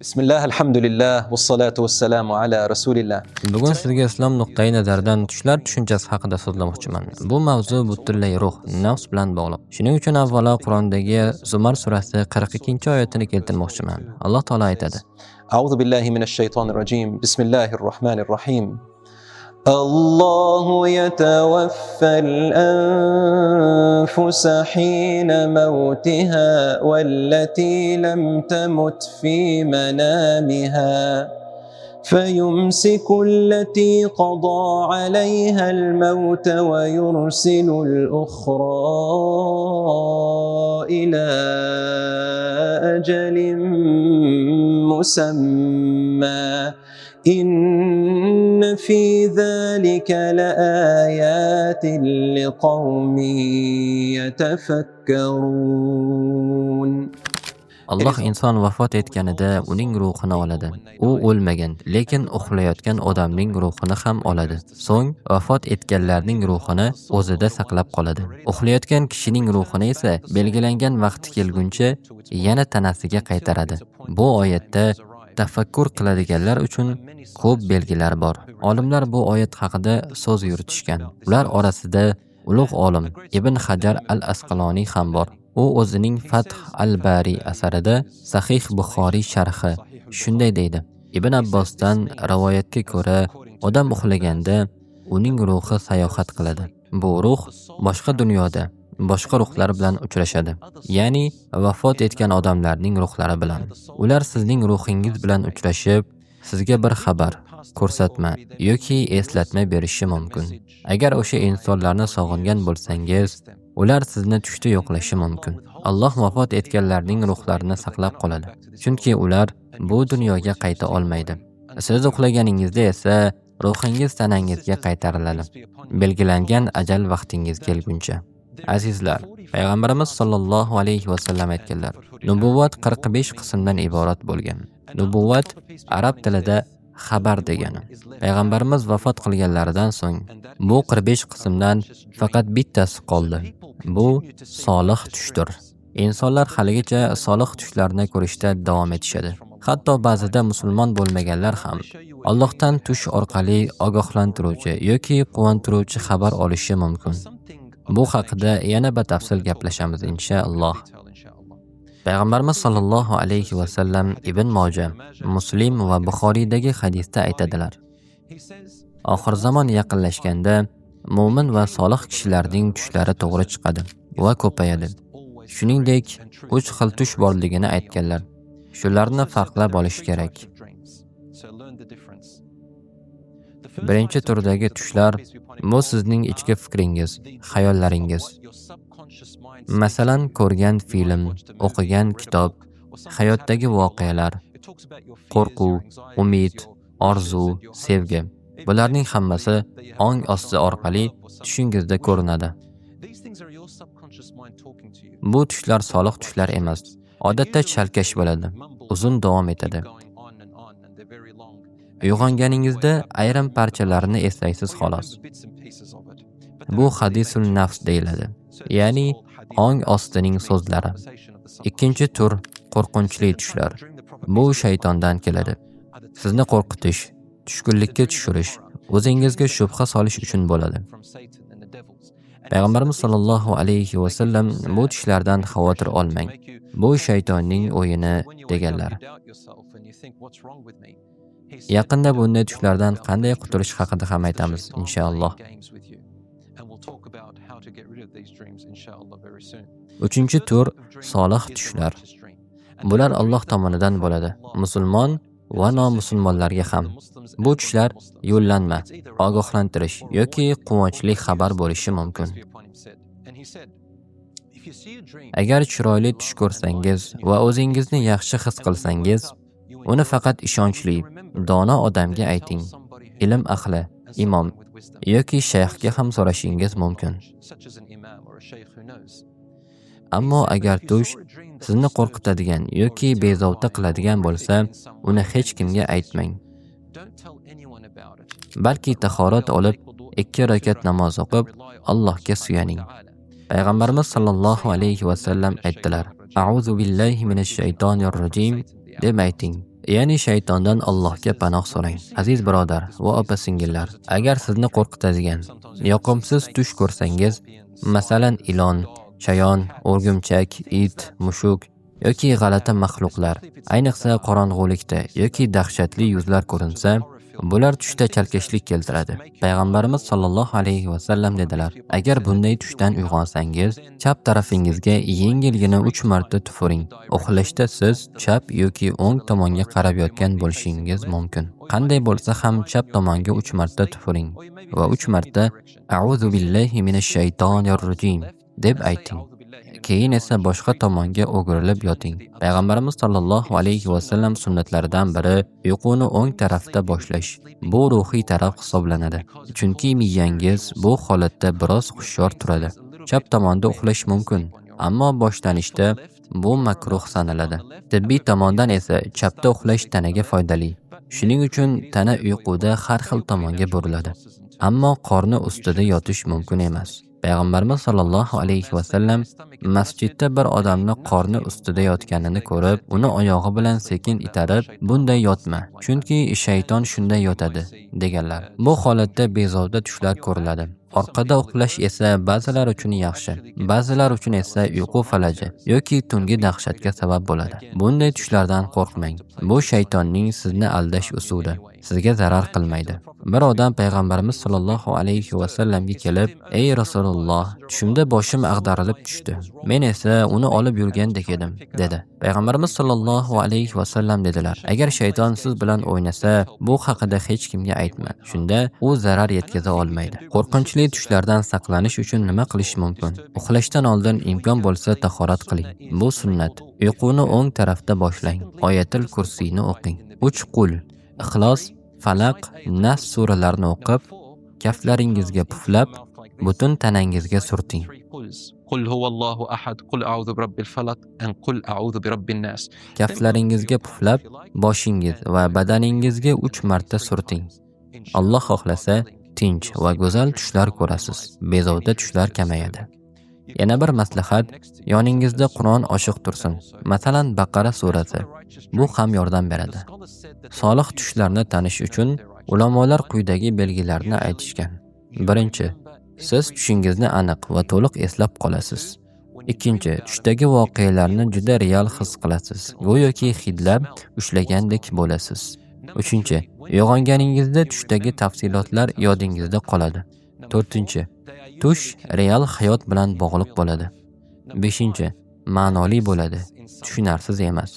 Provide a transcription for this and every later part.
Bismillah, alhamdulillah, vassalatu vassalamu ala rasulillah. Bugun sizga islom nuqtai nazaridan tushlar tushunchasi haqida so'zlamoqchiman. Bu mavzu butunlay ruh, nafs bilan bog'liq. Shuning uchun avvalo Qur'ondagi Zumar surasi 42-oyatini keltirmoqchiman. Alloh taolo aytadi: A'udhu billahi minash shaytonir rajim. Bismillahir rohmanir rohim. الله يتوفى الأنفس حين موتها والتي لم تمت في منامها فيمسك التي قضى عليها الموت ويرسل الأخرى إلى أجل مسمى إن في ذلك لآيات لقوم يتفكرون. Alloh inson vafot etganida uning ruhini oladi. U o'lmagan, lekin uxlayotgan odamning ruhini ham oladi. So'ng vafot etganlarning ruhini o'zida saqlab qoladi. Uxlayotgan kishining ruhini esa belgilangan vaqti kelguncha yana tanasiga qaytaradi. Bu oyatda tafakkur qiladiganlar uchun ko'p belgilar bor. Olimlar bu oyat haqida so'z yuritishgan. Ular orasida ulug' olim Ibn Hajar al-Asqaloniy ham bor. U o'zining Fath al-Bari asarida Sahih Buxoriy sharhi shunday deydi: Ibn Abbosdan rivoyatga ko'ra, odam uxlaganda uning ruhi sayohat qiladi. Bu ruh boshqa dunyoda boshqa ruhlar bilan uchrashadi. Ya'ni vafot etgan odamlarning ruhlari bilan. Ular sizning ruhingiz bilan uchrashib, sizga bir xabar, ko'rsatma yoki eslatma berishi mumkin. Agar o'sha insonlarni sog'ingan bo'lsangiz, ular sizni tushda yo'qlashi mumkin. Alloh vafot etganlarning ruhlarini saqlab qoladi, chunki ular bu dunyoga qayta olmaydi. Siz uxlaganingizda esa ruhingiz tanangizga qaytariladi, belgilangan ajal vaqtingiz kelguncha. Azizlar, Payg'ambarimiz sollallohu alayhi vasallam aytganlar: Nubuvat 45 qismdan iborat bo'lgan. Nubuvat arab tilida xabar degani. Payg'ambarimiz vafot qilganlaridan so'ng bu 45 qismdan faqat bittasi qoldi. Bu solih tushdir. Insonlar haligacha solih tushlarni ko'rishda davom etishadi. Hatto ba'zida musulmon bo'lmaganlar ham Allohdan tush orqali ogohlantiruvchi yoki quvontiruvchi xabar olishi mumkin. Bu haqida yana batafsil gaplashamiz inshaalloh. Payg'ambarimiz sollallohu alayhi vasallam Ibn Moja, Muslim va Buxoriydagi hadisda aytadilar: Oxir zamon yaqinlashganda mu'min va solih kishilarning tushlari to'g'ri chiqadi va ko'payadi. Shuningdek, 3 xil tush borligini aytganlar. Shularni farqlab olish kerak. Birinchi turdagi tushlar bu sizning ichki fikringiz, xayollaringiz. Masalan, ko'rgan film, o'qigan kitob, hayotdagi voqealar, qo'rquv, umid, orzu, sevgi. Bularning hammasi ong osti orqali tushingizda ko'rinadi. Bu tushlar solih tushlar emas. Odatda chalkash bo'ladi, uzun davom etadi. Uyg'onganingizda ayrim parchalarini eslaysiz xolos. Bu hadisul nafs deyiladi, ya'ni ong ostining so'zlari. Ikkinchi tur qo'rqinchli tushlar. Bu shaytondan keladi. Sizni qo'rqitish, tushkunlikka tushirish, o'zingizga shubha solish uchun bo'ladi. Payg'ambarimiz sollallohu alayhi vasallam bu tushlardan xavotir olmang. Bu shaytonning o'yini deganlar. Yaqinda bunday tushlardan qanday qutulish haqida ham aytamiz inshaalloh. Uchinchi tur solih tushlar. Bular Alloh tomonidan bo'ladi, musulmon va nomusulmonlarga ham. Bu tushlar yo'llanma, ogohlantirish yoki quvonchli xabar bo'lishi mumkin. Agar chiroyli tush ko'rsangiz va o'zingizni yaxshi his qilsangiz, uni faqat ishonchli, dono odamga ayting. Ilm ahli, imom yoki shayxga ham so'rashingiz mumkin. Ammo agar tush sizni qo'rqitadigan yoki bezovta qiladigan bo'lsa, uni hech kimga aytmang. Balki tahorat olib 2 rakat namoz o'qib Allohga suyaning. Payg'ambarimiz sollallohu alayhi vasallam aytdilar: A'udhu billahi minash shaytonir rojim deb ayting. Ya'ni shaytondan Allohga panoh so'rang. Aziz birodar va opa-singillar, agar sizni qo'rqitadigan yoqimsiz tush ko'rsangiz, masalan ilon, chayon, o'rgimchak, it, mushuk yoki g'alati maxluqlar, ayniqsa qorong'ulikda yoki dahshatli yuzlar ko'rinsa, bular tushda chalkashlik keltiradi. Payg'ambarimiz sollallohu alayhi va sallam dedilar: agar bunday tushdan uyg'onsangiz, chap tarafingizga yengilgina 3 marta tufuring. Uxlashda siz chap yoki o'ng tomonga qarab yotgan bo'lishingiz mumkin. Qanday bo'lsa ham chap tomonga 3 marta tufuring va 3 marta a'udhu billahi minash shaytonir rojim deb ayting. Keyin esa boshqa tomonga o'girilib yoting. Payg'ambarimiz sollallohu alayhi va sallam sunnatlaridan biri uyquni o'ng tarafda boshlash. Bu ruhiy taraf hisoblanadi. Chunki miyangiz bu holatda biroz hushyor turadi. Chap tomonda uxlash mumkin, ammo boshlanishda bu makruh sanaladi. Tibbiy tomondan esa chapda uxlash tanaga foydali. Shuning uchun tana uyquda har xil tomonga buriladi. Ammo qorni ustida yotish mumkin emas. Payg'ambarimiz sollallohu alayhi va sallam masjidda bir odamni qorni ustida yotganini ko'rib, uni oyog'i bilan sekin itarib, "Bunday yotma, chunki shayton shunday yotadi" deganlar. Bu holatda bezovta tushlar ko'riladi. Orqada uxlash esa ba'zilar uchun yaxshi, ba'zilar uchun esa uyqu falaji yoki tungi dahshatga sabab bo'ladi. Bunday tushlardan qo'rqmang. Bu shaytonning sizni aldash usuli. Sizga zarar qilmaydi. Bir odam payg'ambarimiz sollallohu alayhi va sallamga kelib: "Ey Rasululloh, tushimda boshim ag'darilib tushdi. Men esa uni olib yurgandek edim" dedi. Payg'ambarimiz sollallohu alayhi va sallam dedilar: "Agar shayton siz bilan o'ynasa, bu haqida hech kimga aytma. Shunda u zarar yetkaza olmaydi." Qo'rqinchli tushlardan saqlanish uchun nima qilish mumkin? Uxlashdan oldin imkon bo'lsa tahorat qiling. Bu sunnat. Uyquni o'ng tarafda boshlang. Oyatul kursiyni o'qing. 3 qul, Ixlos, Falaq, Nas suralarini o'qib, kaftlaringizga puflab, butun tanangizga surting. Qul huvallohu ahad, qul a'udhu birabbil falaq, qul a'udhu birabbin nas. Kaftlaringizga puflab, boshingiz va badaningizga 3 marta surting. Alloh xohlasa, tinch va go'zal tushlar ko'rasiz. Bezovta tushlar kamayadi. Yana bir maslahat, yoningizda Qur'on ochiq tursin. Masalan, Baqara surasi. Bu ham yordam beradi. Solih tushlarni tanish uchun ulamolar quyidagi belgilarni aytishgan. Birinchi, siz tushingizni aniq va to'liq eslab qolasiz. Ikkinchi, tushdagi voqealarni juda real his qilasiz. Go'yoki hidlab ushlagandek bo'lasiz. Uchinchi, uyg'onganingizda tushdagi tafsilotlar yodingizda qoladi. To'rtinchi, tush real hayot bilan bog'liq bo'ladi. Beshinchi, ma'noli bo'ladi, tushunarsiz emas.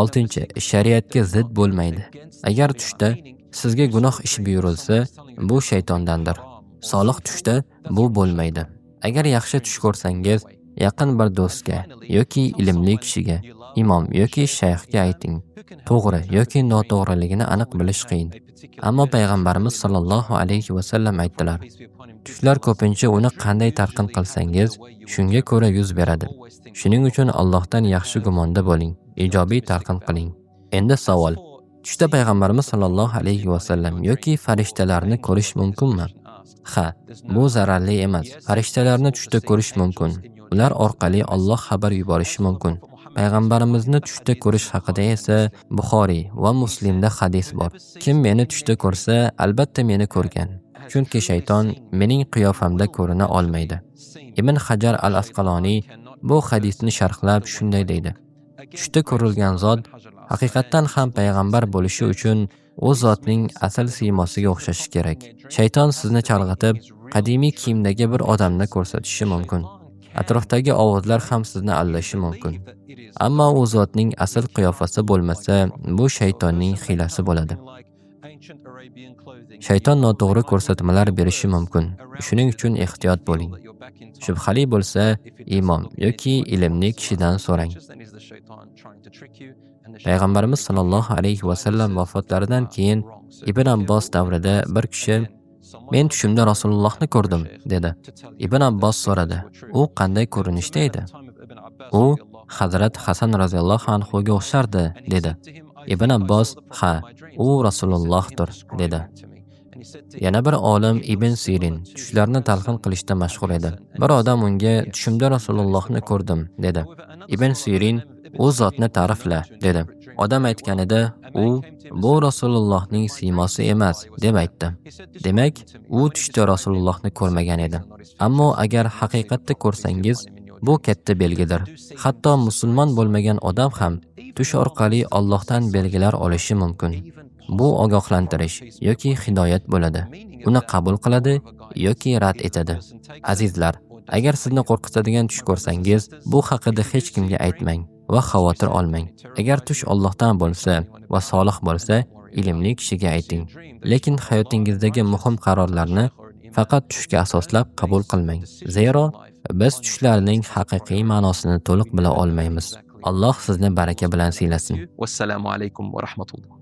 Oltinchi, shariatga zid bo'lmaydi. Agar tushda sizga gunoh ish buyurilsa, bu shaytondandir. Solih tushda bu bo'lmaydi. Agar yaxshi tush ko'rsangiz, yaqin bir do'stga yoki ilmli kishiga, imom yoki shayxga ayting. To'g'ri yoki noto'g'riligini aniq bilish qiyin. Ammo payg'ambarimiz sollallohu alayhi va sallam aytdilar: tushlar ko'pincha uni qanday talqin qilsangiz, shunga ko'ra yuz beradi. Shuning uchun Allohdan yaxshi gumonda bo'ling, ijobiy talqin qiling. Endi savol: tushda payg'ambarimiz sollallohu alayhi va sallam yoki farishtalarni ko'rish mumkinmi? Ha, bu zararli emas. Farishtalarni tushda ko'rish mumkin. Ular orqali Alloh xabar yuborishi mumkin. Payg'ambarimizni tushda ko'rish haqida esa Buxoriy va Muslimda hadis bor. Kim meni tushda ko'rsa, albatta meni ko'rgan. Chunki shayton mening qiyofamda ko'rina olmaydi. Ibn Hajar al-Asqaloniy bu hadisni sharhlab shunday deydi: tushda ko'rilgan zot haqiqatan ham payg'ambar bo'lishi uchun u zotning asl siymosiga o'xshashi kerak. Shayton sizni chalg'itib, qadimiy kiyimdagi bir odamni ko'rsatishi mumkin. Atrofdagi ovozlar ham sizni aldashi mumkin. Ammo u zotning asl qiyofasi bo'lmasa, bu shaytonning hiylasi bo'ladi. Shayton noto'g'ri ko'rsatmalar berishi mumkin. Shuning uchun ehtiyot bo'ling. Shubhali bo'lsa, imom yoki ilmli kishidan so'rang. Payg'ambarimiz sollallohu alayhi va sallam vafotlaridan keyin Ibn Abbos davrida bir kishi "Men tushimda Rasulullohni ko'rdim" dedi. Ibn Abbos so'radi: "U qanday ko'rinishda edi?" U Hazrat Hasan roziyallohu anhu ga o'xshardi dedi. Ibn Abbos: "Ha, u Rasulullohdir" dedi. Yana bir olim Ibn Sirin tushlarni talqin qilishda mashhur edi. Bir odam unga "Tushimda Rasulullohni ko'rdim" dedi. Ibn Sirin "U zotni ta'rifla" dedi. Odam aytganida, u bu Rasulullohning siymosi emas deb aytdi. Demak, u tushda Rasulullohni ko'rmagan edi. Ammo agar haqiqatda ko'rsangiz, bu katta belgidir. Hatto musulmon bo'lmagan odam ham tush orqali Allohdan belgilar olishi mumkin. Bu ogohlantirish yoki hidoyat bo'ladi. Uni qabul qiladi yoki rad etadi. Azizlar, agar sizni qo'rqitadigan tush ko'rsangiz, bu haqida hech kimga aytmang va xavotir olmang. Agar tush Allohdan bo'lsa va solih bo'lsa, ilmli kishiga ayting. Lekin hayotingizdagi muhim qarorlarni faqat tushga asoslab qabul qilmang. Zero biz tushlarning haqiqiy ma'nosini to'liq bila olmaymiz. Alloh sizni baraka bilan siylasin. Vassalamu alaykum va rahmatulloh.